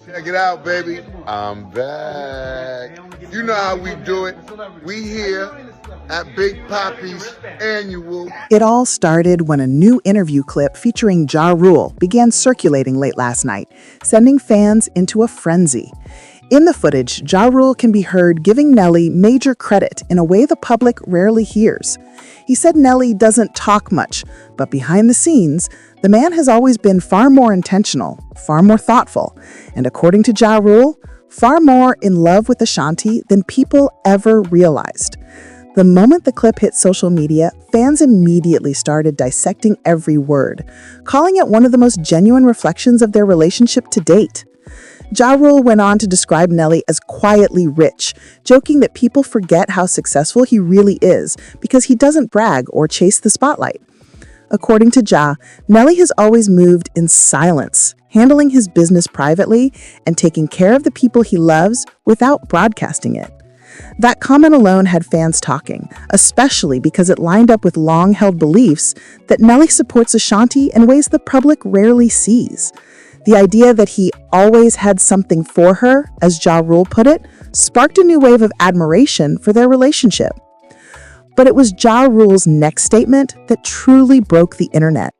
Check it out, baby. I'm back. You know how we do it. We here at Big Poppy's annual. It all started when a new interview clip featuring Ja Rule began circulating late last night, sending fans into a frenzy. In the footage, Ja Rule can be heard giving Nelly major credit in a way the public rarely hears. He said Nelly doesn't talk much, but behind the scenes, the man has always been far more intentional, far more thoughtful, and according to Ja Rule, far more in love with Ashanti than people ever realized. The moment the clip hit social media, fans immediately started dissecting every word, calling it one of the most genuine reflections of their relationship to date. Ja Rule went on to describe Nelly as quietly rich, joking that people forget how successful he really is because he doesn't brag or chase the spotlight. According to Ja, Nelly has always moved in silence, handling his business privately and taking care of the people he loves without broadcasting it. That comment alone had fans talking, especially because it lined up with long-held beliefs that Nelly supports Ashanti in ways the public rarely sees. The idea that he always had something for her, as Ja Rule put it, sparked a new wave of admiration for their relationship. But it was Ja Rule's next statement that truly broke the internet.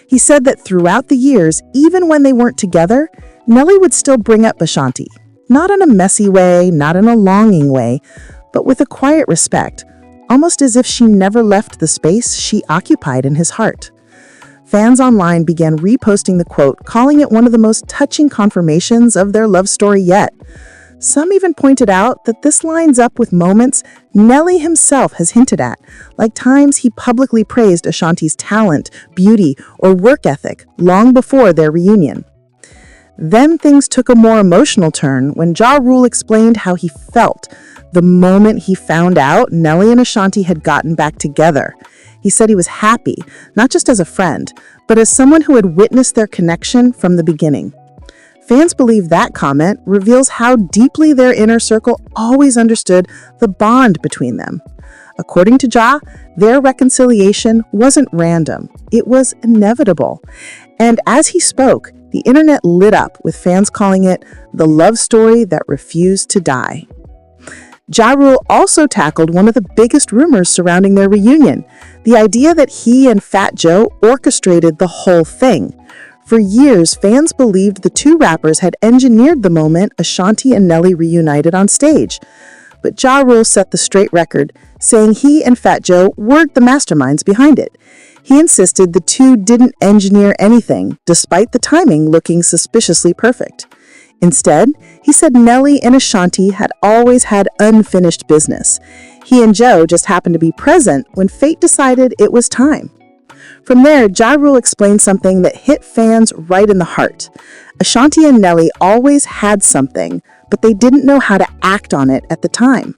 He said that throughout the years, even when they weren't together, Nelly would still bring up Ashanti. Not in a messy way, not in a longing way, but with a quiet respect, almost as if she never left the space she occupied in his heart. Fans online began reposting the quote, calling it one of the most touching confirmations of their love story yet. Some even pointed out that this lines up with moments Nelly himself has hinted at, like times he publicly praised Ashanti's talent, beauty, or work ethic long before their reunion. Then things took a more emotional turn when Ja Rule explained how he felt the moment he found out Nelly and Ashanti had gotten back together. He said he was happy, not just as a friend, but as someone who had witnessed their connection from the beginning. Fans believe that comment reveals how deeply their inner circle always understood the bond between them. According to Ja, their reconciliation wasn't random, it was inevitable. And as he spoke, the internet lit up with fans calling it the love story that refused to die. Ja Rule also tackled one of the biggest rumors surrounding their reunion, the idea that he and Fat Joe orchestrated the whole thing. For years, fans believed the two rappers had engineered the moment Ashanti and Nelly reunited on stage. But Ja Rule set the straight record, saying he and Fat Joe weren't the masterminds behind it. He insisted the two didn't engineer anything, despite the timing looking suspiciously perfect. Instead, he said Nelly and Ashanti had always had unfinished business. He and Joe just happened to be present when fate decided it was time. From there, Ja Rule explained something that hit fans right in the heart. Ashanti and Nelly always had something, but they didn't know how to act on it at the time.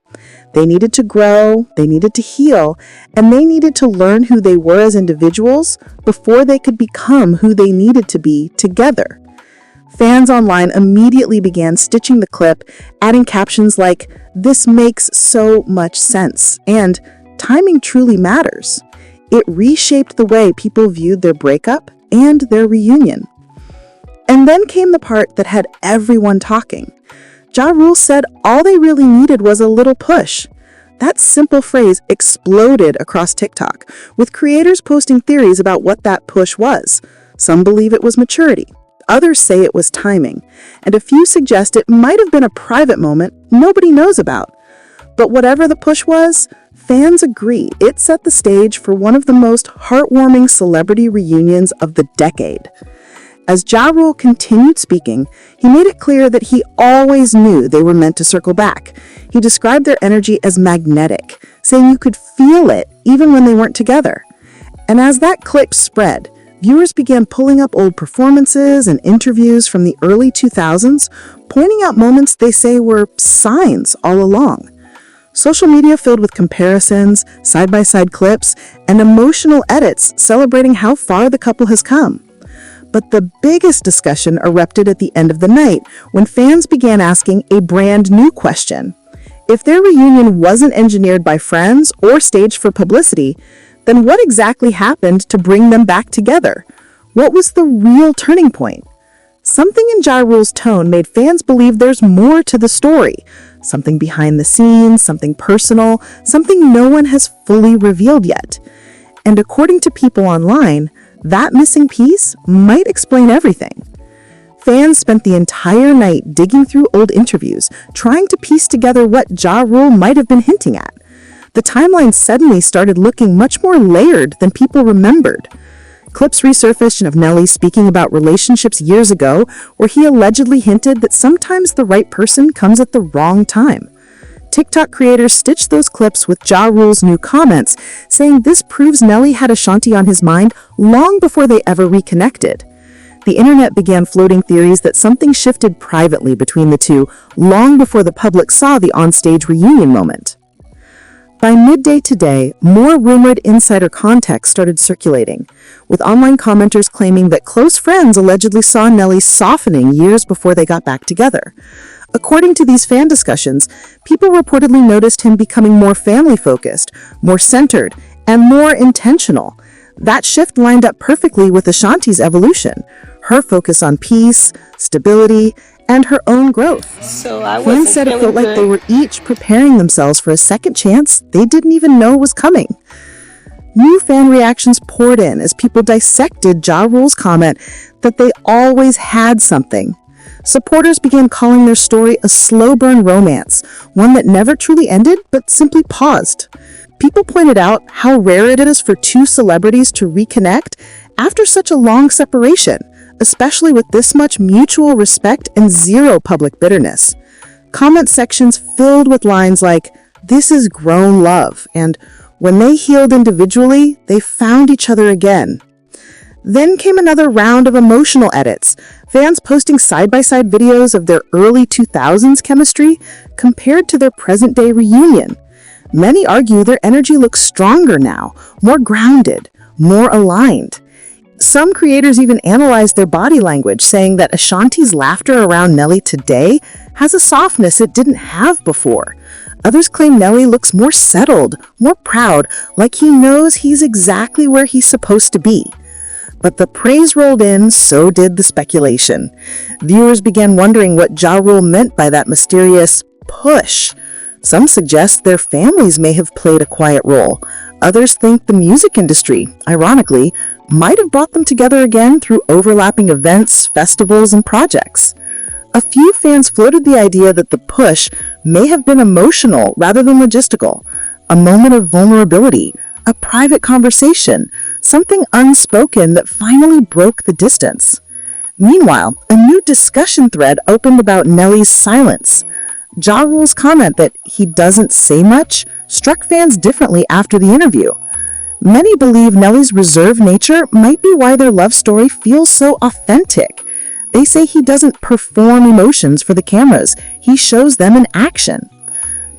They needed to grow, they needed to heal, and they needed to learn who they were as individuals before they could become who they needed to be together. Fans online immediately began stitching the clip, adding captions like, "This makes so much sense," and "Timing truly matters." It reshaped the way people viewed their breakup and their reunion. And then came the part that had everyone talking. Ja Rule said all they really needed was a little push. That simple phrase exploded across TikTok, with creators posting theories about what that push was. Some believe it was maturity. Others say it was timing, and a few suggest it might have been a private moment nobody knows about. But whatever the push was, fans agree it set the stage for one of the most heartwarming celebrity reunions of the decade. As Ja Rule continued speaking, he made it clear that he always knew they were meant to circle back. He described their energy as magnetic, saying you could feel it even when they weren't together. And as that clip spread, viewers began pulling up old performances and interviews from the early 2000s, pointing out moments they say were signs all along. Social media filled with comparisons, side-by-side clips, and emotional edits celebrating how far the couple has come. But the biggest discussion erupted at the end of the night when fans began asking a brand new question. If their reunion wasn't engineered by friends or staged for publicity, then what exactly happened to bring them back together? What was the real turning point? Something in Ja Rule's tone made fans believe there's more to the story. Something behind the scenes, something personal, something no one has fully revealed yet. And according to people online, that missing piece might explain everything. Fans spent the entire night digging through old interviews, trying to piece together what Ja Rule might have been hinting at. The timeline suddenly started looking much more layered than people remembered. Clips resurfaced of Nelly speaking about relationships years ago, where he allegedly hinted that sometimes the right person comes at the wrong time. TikTok creators stitched those clips with Ja Rule's new comments, saying this proves Nelly had Ashanti on his mind long before they ever reconnected. The internet began floating theories that something shifted privately between the two long before the public saw the onstage reunion moment. By midday today, more rumored insider context started circulating, with online commenters claiming that close friends allegedly saw Nelly softening years before they got back together. According to these fan discussions, people reportedly noticed him becoming more family-focused, more centered, and more intentional. That shift lined up perfectly with Ashanti's evolution, her focus on peace, stability, and her own growth. Fans said it felt like they were each preparing themselves for a second chance they didn't even know was coming. New fan reactions poured in as people dissected Ja Rule's comment that they always had something. Supporters began calling their story a slow-burn romance, one that never truly ended but simply paused. People pointed out how rare it is for two celebrities to reconnect after such a long separation, especially with this much mutual respect and zero public bitterness. Comment sections filled with lines like, "This is grown love," and "When they healed individually, they found each other again." Then came another round of emotional edits, fans posting side-by-side videos of their early 2000s chemistry compared to their present-day reunion. Many argue their energy looks stronger now, more grounded, more aligned. Some creators even analyzed their body language, saying that Ashanti's laughter around Nelly today has a softness it didn't have before. Others claim Nelly looks more settled, more proud, like he knows he's exactly where he's supposed to be. But the praise rolled in, so did the speculation. Viewers began wondering what Ja Rule meant by that mysterious push. Some suggest their families may have played a quiet role. Others think the music industry, ironically, might have brought them together again through overlapping events, festivals, and projects. A few fans floated the idea that the push may have been emotional rather than logistical, a moment of vulnerability, a private conversation, something unspoken that finally broke the distance. Meanwhile, a new discussion thread opened about Nelly's silence. Ja Rule's comment that he doesn't say much struck fans differently after the interview. Many believe Nelly's reserved nature might be why their love story feels so authentic. They say he doesn't perform emotions for the cameras, he shows them in action.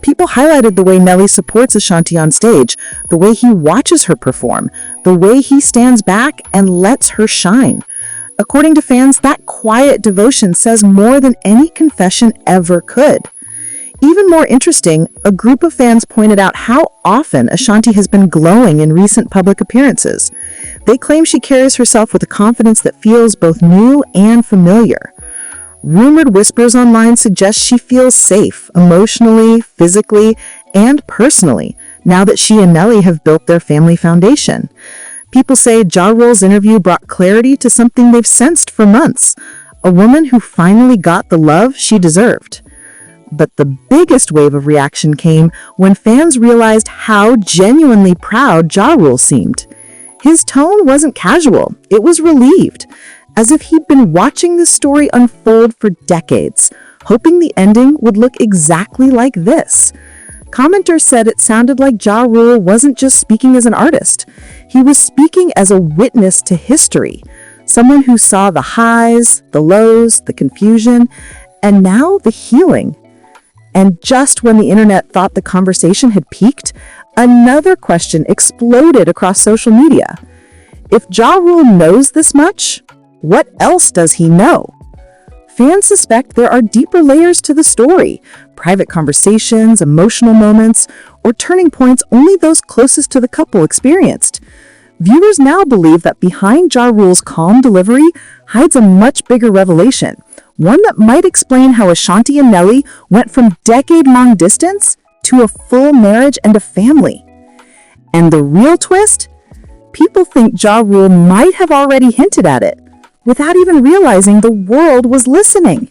People highlighted the way Nelly supports Ashanti on stage, the way he watches her perform, the way he stands back and lets her shine. According to fans, that quiet devotion says more than any confession ever could. Even more interesting, a group of fans pointed out how often Ashanti has been glowing in recent public appearances. They claim she carries herself with a confidence that feels both new and familiar. Rumored whispers online suggest she feels safe, emotionally, physically, and personally, now that she and Nelly have built their family foundation. People say Ja Rule's interview brought clarity to something they've sensed for months, a woman who finally got the love she deserved. But the biggest wave of reaction came when fans realized how genuinely proud Ja Rule seemed. His tone wasn't casual, it was relieved, as if he'd been watching this story unfold for decades, hoping the ending would look exactly like this. Commenters said it sounded like Ja Rule wasn't just speaking as an artist, he was speaking as a witness to history, someone who saw the highs, the lows, the confusion, and now the healing. And just when the internet thought the conversation had peaked, another question exploded across social media. If Ja Rule knows this much, what else does he know? Fans suspect there are deeper layers to the story, private conversations, emotional moments, or turning points only those closest to the couple experienced. Viewers now believe that behind Ja Rule's calm delivery hides a much bigger revelation, one that might explain how Ashanti and Nelly went from decade-long distance to a full marriage and a family. And the real twist? People think Ja Rule might have already hinted at it, without even realizing the world was listening.